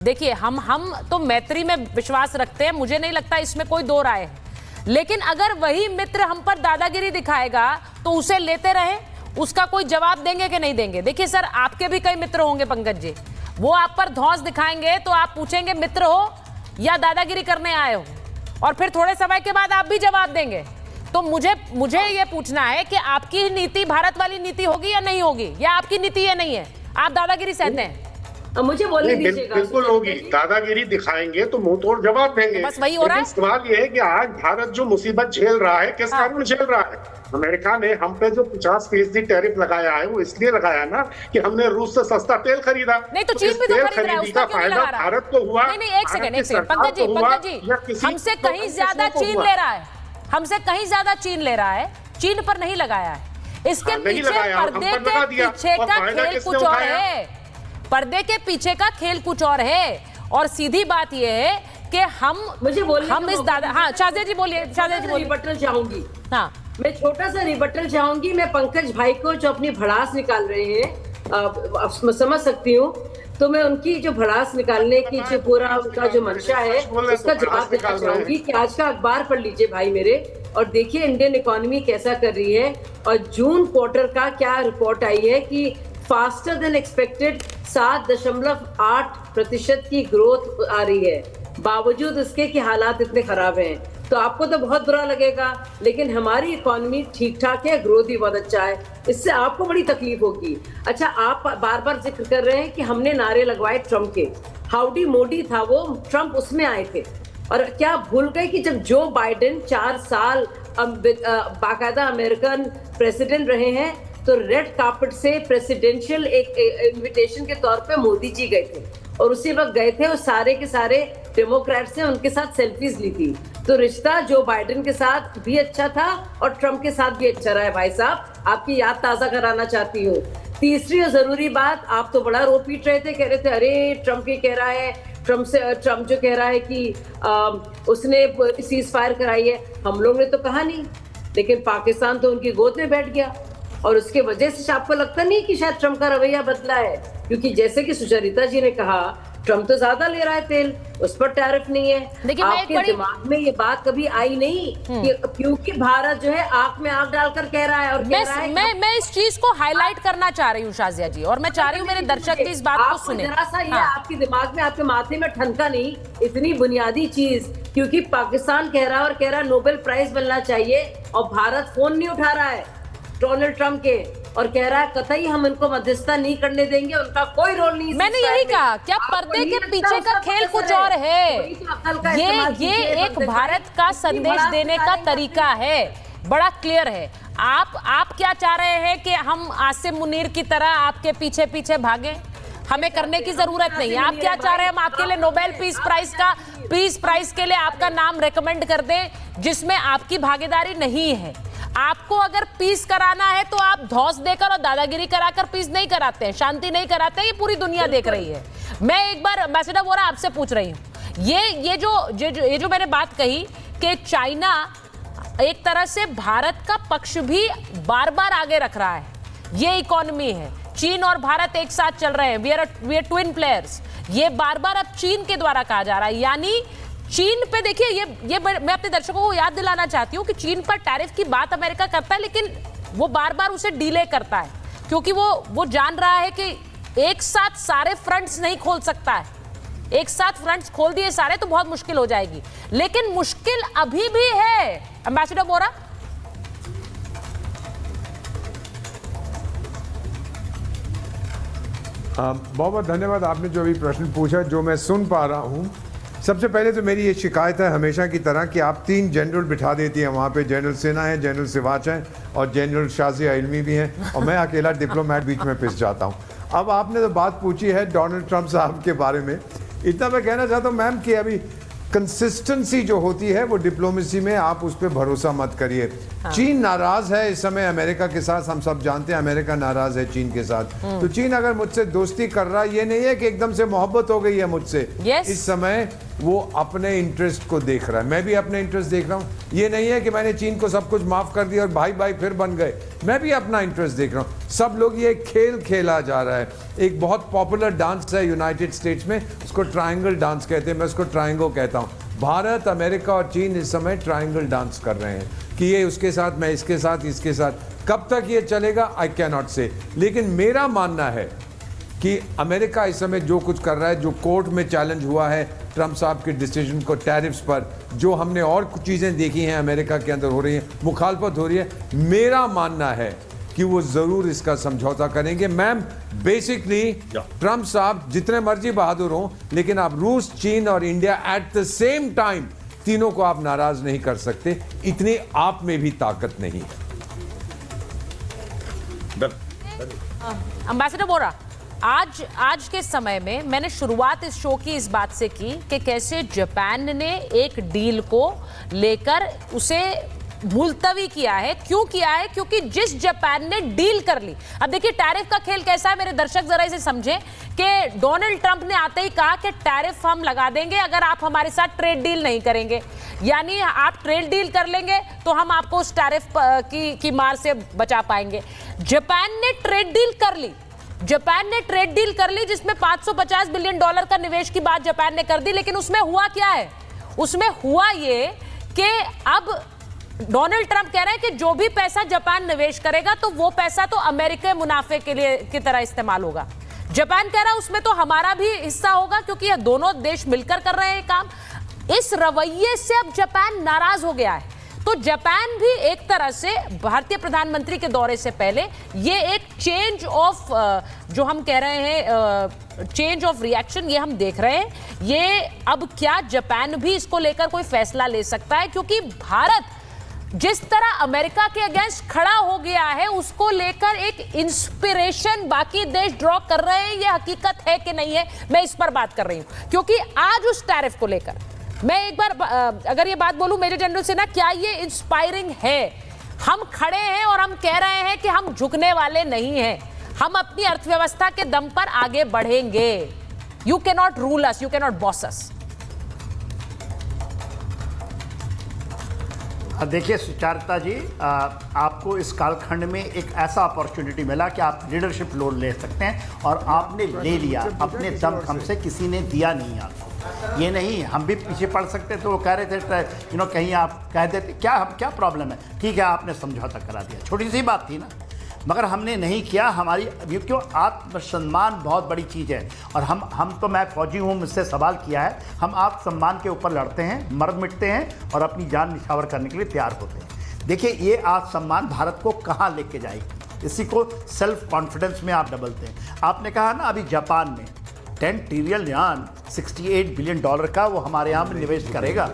देखिए हम तो मैत्री में विश्वास रखते हैं, मुझे नहीं लगता इसमें कोई दो राय है। लेकिन अगर वही मित्र हम पर दादागिरी दिखाएगा तो उसे लेते रहे, उसका कोई जवाब देंगे कि नहीं देंगे? देखिए सर, आपके भी कई मित्र होंगे पंकज जी, वो आप पर धौंस दिखाएंगे तो आप पूछेंगे मित्र हो या दादागिरी करने आए हो, और फिर थोड़े समय के बाद आप भी जवाब देंगे। तो मुझे ये पूछना है कि आपकी नीति भारत वाली नीति होगी या नहीं होगी, या आपकी नीति ये नहीं है, आप दादागिरी सहते हैं? मुझे बोलने दीजिएगा। बिल्कुल होगी, दादागिरी दिखाएंगे तो मुंह तोड़ जवाब देंगे। बस वही हो रहा है। सवाल ये है कि आज भारत जो मुसीबत झेल रहा है, किस कारण झेल रहा है? अमेरिका ने हम पे जो 50% टैरिफ लगाया है वो इसलिए लगाया ना कि हमने रूस से सस्ता तेल खरीदा। नहीं तो चीन भी तो खरीद रहा है, उसका क्यों नहीं लगा रहा? भारत को हुआ। नहीं, एक सेकंड पंकज जी, हमसे कहीं ज्यादा चीन ले रहा है, हमसे कहीं ज्यादा चीन ले रहा है, चीन पर नहीं लगाया है। इसके पीछे पर्दे के पीछे का खेल कुछ और है, पर्दे के पीछे का खेल कुछ और है। और सीधी बात यह है कि हम इस दादा, हाँ शाहजेद जी बोलिए, शाहजेद जी बोलिए। रिबटल चाहूंगी, हाँ मैं छोटा सा रिबटल चाहूंगी। मैं पंकज भाई को जो अपनी भड़ास निकाल रहे हैं, समझ सकती हूँ, तो मैं उनकी जो भड़ास निकालने की जो पूरा उनका जो मंशा है उसका जवाब देना चाहूंगी कि आज का अखबार पढ़ लीजिए भाई मेरे, और देखिए इंडियन इकोनॉमी कैसा कर रही है। और जून क्वार्टर का क्या रिपोर्ट आई है कि फास्टर देन एक्सपेक्टेड 7.8% की ग्रोथ आ रही है, बावजूद इसके कि हालात इतने खराब हैं। तो आपको तो बहुत बुरा लगेगा, लेकिन हमारी इकोनॉमी ठीक ठाक है, ग्रोथ भी बहुत अच्छा है, इससे आपको बड़ी तकलीफ होगी। अच्छा, आप बार बार जिक्र कर रहे हैं कि हमने नारे लगवाए ट्रम्प के, हाउडी मोदी था वो, ट्रम्प उसमें आए थे। और क्या भूल गए कि जब जो बाइडेन 4 साल बाकायदा अमेरिकन प्रेसिडेंट रहे हैं, तो रेड कार्पेट से प्रेसिडेंशियल एक इनविटेशन के तौर पे मोदी जी गए थे, और उसी वक्त गए थे और सारे के सारे डेमोक्रेट्स ने उनके साथ सेल्फीज ली थी। तो रिश्ता जो बाइडेन के साथ भी अच्छा था और ट्रम्प के साथ भी अच्छा रहा है। भाई साहब, आपकी याद ताजा कराना चाहती हूँ। तीसरी और जरूरी बात, आप तो बड़ा रो पीट रहे थे, कह रहे थे अरे ट्रम्प ये कह रहा है, ट्रम्प जो कह रहा है कि उसने सीज फायर कराई है। हम लोग ने तो कहा नहीं, लेकिन पाकिस्तान तो उनकी गोद में बैठ गया, और उसके वजह से आपको लगता नहीं कि शायद ट्रम्प का रवैया बदला है? क्योंकि जैसे कि सुचरिता जी ने कहा, ट्रम्प तो ज्यादा ले रहा है तेल, उस पर टैरिफ नहीं है। आपके दिमाग में ये बात कभी आई नहीं कि क्योंकि भारत जो है आंख में आंख डालकर कह रहा है, और कह रहा है मैं इस चीज को हाईलाइट करना चाह रही हूँ शाजिया जी, और मैं चाह रही हूँ मेरे दर्शक भी इस बात को सुने। जरा सा ये आपके दिमाग में, आपके माथे में ठनका नहीं, इतनी बुनियादी चीज, क्योंकि पाकिस्तान कह रहा है और कह रहा है नोबेल प्राइज मिलना चाहिए, और भारत फोन नहीं उठा रहा है डोनाल्ड ट्रम्प के, और कह रहा है कतई हम इनको मध्यस्थता नहीं करने देंगे, उनका कोई रोल नहीं। मैंने यही कहा, क्या पर्दे के पीछे का खेल कुछ और है? ये एक भारत का संदेश देने का तरीका है, बड़ा क्लियर है। आप क्या चाह रहे हैं कि हम आसिम मुनीर की तरह आपके पीछे पीछे भागें? हमें करने की जरूरत नहीं है। आप क्या चाह रहे हैं, हम आपके लिए नोबेल पीस प्राइज के लिए आपका नाम रेकमेंड कर दें जिसमें आपकी भागीदारी नहीं है? आपको अगर पीस कराना है तो आप धौंस देकर और दादागिरी कराकर पीस नहीं कराते हैं, शांति नहीं कराते हैं, ये पूरी दुनिया देख रही है। मैं एक बार एम्बेसडर वोरा आपसे पूछ रही हूँ, ये जो मैंने बात कही कि चाइना एक तरह से भारत का पक्ष भी बार बार आगे रख रहा है, ये इकोनॉमी है, चीन और भारत एक साथ चल रहे हैं, वी आर ट्विन प्लेयर्स, ये बार बार अब चीन के द्वारा कहा जा रहा है। यानी चीन पे देखिए, ये मैं अपने दर्शकों को याद दिलाना चाहती हूँ कि चीन पर टैरिफ की बात अमेरिका करता है, लेकिन वो बार बार उसे डिले करता है, क्योंकि वो जान रहा है कि एक साथ सारे फ्रंट्स नहीं खोल सकता है। एक साथ फ्रंट्स खोल दिए सारे तो बहुत मुश्किल हो जाएगी, लेकिन मुश्किल अभी भी है। एम्बेसडर वोरा, बहुत बहुत धन्यवाद। आपने जो भी प्रश्न पूछा, जो मैं सुन पा रहा हूँ, सबसे पहले तो मेरी ये शिकायत है हमेशा की तरह कि आप 3 जनरल बिठा देती हैं वहाँ पे। जनरल सिन्हा है, जनरल सिवाच है, और जनरल शाजिया इल्मी भी हैं, और मैं अकेला डिप्लोमेट बीच में पिस जाता हूँ। अब आपने तो बात पूछी है डोनाल्ड ट्रंप साहब के बारे में, इतना मैं कहना चाहता हूँ मैम कि अभी कंसिस्टेंसी जो होती है वो डिप्लोमेसी में, आप उस पर भरोसा मत करिए। चीन नाराज है इस समय अमेरिका के साथ, हम सब जानते हैं अमेरिका नाराज है चीन के साथ। तो चीन अगर मुझसे दोस्ती कर रहा है, ये नहीं है कि एकदम से मोहब्बत हो गई है मुझसे। इस समय वो अपने इंटरेस्ट को देख रहा है, मैं भी अपने इंटरेस्ट देख रहा हूं। ये नहीं है कि मैंने चीन को सब कुछ माफ कर दिया और भाई भाई फिर बन गए, मैं भी अपना इंटरेस्ट देख रहा हूं। सब लोग ये खेल खेला जा रहा है। एक बहुत पॉपुलर डांस है यूनाइटेड स्टेट्स में, उसको ट्रायंगल डांस कहते हैं, मैं उसको ट्रायंगो कहता हूं। भारत, अमेरिका और चीन इस समय ट्रायंगल डांस कर रहे हैं कि ये उसके साथ, मैं इसके साथ, इसके साथ। कब तक ये चलेगा आई कैन नॉट से, लेकिन मेरा मानना है कि अमेरिका इस समय जो कुछ कर रहा है, जो कोर्ट में चैलेंज हुआ है ट्रंप साहब के डिसीजन को टैरिफ्स पर, जो हमने और कुछ चीज़ें देखी हैं अमेरिका के अंदर हो रही हैं, मुखालफत हो रही है, मेरा मानना है कि वो ज़रूर इसका समझौता करेंगे। मैम, बेसिकली ट्रंप साहब जितने मर्जी बहादुर हों, लेकिन आप रूस, चीन और India at the same time तीनों को आप नाराज नहीं कर सकते, इतनी आप में भी ताकत नहीं है। अंबेसडर बोरा, आज के समय में मैंने शुरुआत इस शो की इस बात से की कि कैसे जापान ने एक डील को लेकर उसे मुलतवी किया है। क्यों किया है? क्योंकि जिस जापान ने डील कर ली। अब देखिए टैरिफ का खेल कैसा है, मेरे दर्शक जरा इसे समझें कि डोनाल्ड ट्रंप ने आते ही कहा कि टैरिफ हम लगा देंगे अगर आप हमारे साथ ट्रेड डील नहीं करेंगे, यानी आप ट्रेड डील कर लेंगे तो हम आपको उस टैरिफ की मार से बचा पाएंगे। जापान ने ट्रेड डील कर ली, जापान ने ट्रेड डील कर ली जिसमें $550 बिलियन का निवेश की बात जापान ने कर दी। लेकिन उसमें हुआ क्या है? उसमें हुआ ये कि अब डोनाल्ड ट्रंप कह रहे हैं कि जो भी पैसा जापान निवेश करेगा तो वो पैसा तो अमेरिकी मुनाफे के लिए की तरह इस्तेमाल होगा। जापान कह रहा है उसमें तो हमारा भी हिस्सा होगा क्योंकि ये दोनों देश मिलकर कर रहे हैं काम। इस रवैये से अब जापान नाराज हो गया है। तो जापान भी एक तरह से भारतीय प्रधानमंत्री के दौरे से पहले ये एक चेंज ऑफ जो हम कह रहे हैं चेंज ऑफ रिएक्शन ये हम देख रहे हैं। ये अब क्या जापान भी इसको लेकर कोई फैसला ले सकता है? क्योंकि भारत जिस तरह अमेरिका के अगेंस्ट खड़ा हो गया है उसको लेकर एक इंस्पिरेशन बाकी देश ड्रॉ कर रहे हैं। ये हकीकत है कि नहीं है, मैं इस पर बात कर रही हूं। क्योंकि आज उस टैरिफ को लेकर मैं एक बार अगर ये बात बोलूं मेजर जनरल सिन्हा, क्या ये इंस्पायरिंग है? हम खड़े हैं और हम कह रहे हैं कि हम झुकने वाले नहीं हैं, हम अपनी अर्थव्यवस्था के दम पर आगे बढ़ेंगे। You can not rule us, you can not boss us. देखिए सुचारिता जी, आपको इस कालखंड में एक ऐसा अपॉर्चुनिटी मिला कि आप लीडरशिप रोल ले सकते हैं और आपने ले लिया अपने दम खम से, किसी ने दिया नहीं आपको। ये नहीं हम भी पीछे पड़ सकते तो वो कह रहे थे कहीं आप कह देते क्या प्रॉब्लम है, ठीक है आपने समझौता करा दिया, छोटी सी बात थी ना, मगर हमने नहीं किया। हमारी क्यों आत्मसम्मान बहुत बड़ी चीज़ है और हम तो मैं फौजी हूँ, मुझसे सवाल किया है, हम आत्मसम्मान के ऊपर लड़ते हैं, मर मिटते हैं और अपनी जान निछावर करने के लिए तैयार होते हैं। देखिए ये आत्मसम्मान भारत को कहाँ लेके जाएगी, इसी को सेल्फ कॉन्फिडेंस में आप डबलते हैं। आपने कहा ना अभी जापान में 10 ट्रिलियन यान $68 बिलियन का वो हमारे यहाँ में निवेश करेगा।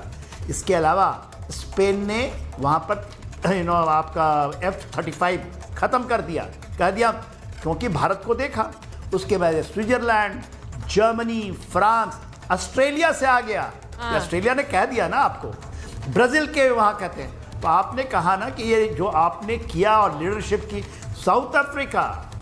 इसके अलावा स्पेन ने वहाँ पर आपका F-35 ख़त्म कर दिया, कह दिया क्योंकि भारत को देखा। उसके बाद स्विट्जरलैंड, जर्मनी, फ्रांस, ऑस्ट्रेलिया से आ गया। ऑस्ट्रेलिया ने कह दिया ना आपको, ब्राज़ील के वहाँ कहते हैं। तो आपने कहा ना कि ये जो आपने किया और लीडरशिप की, साउथ अफ्रीका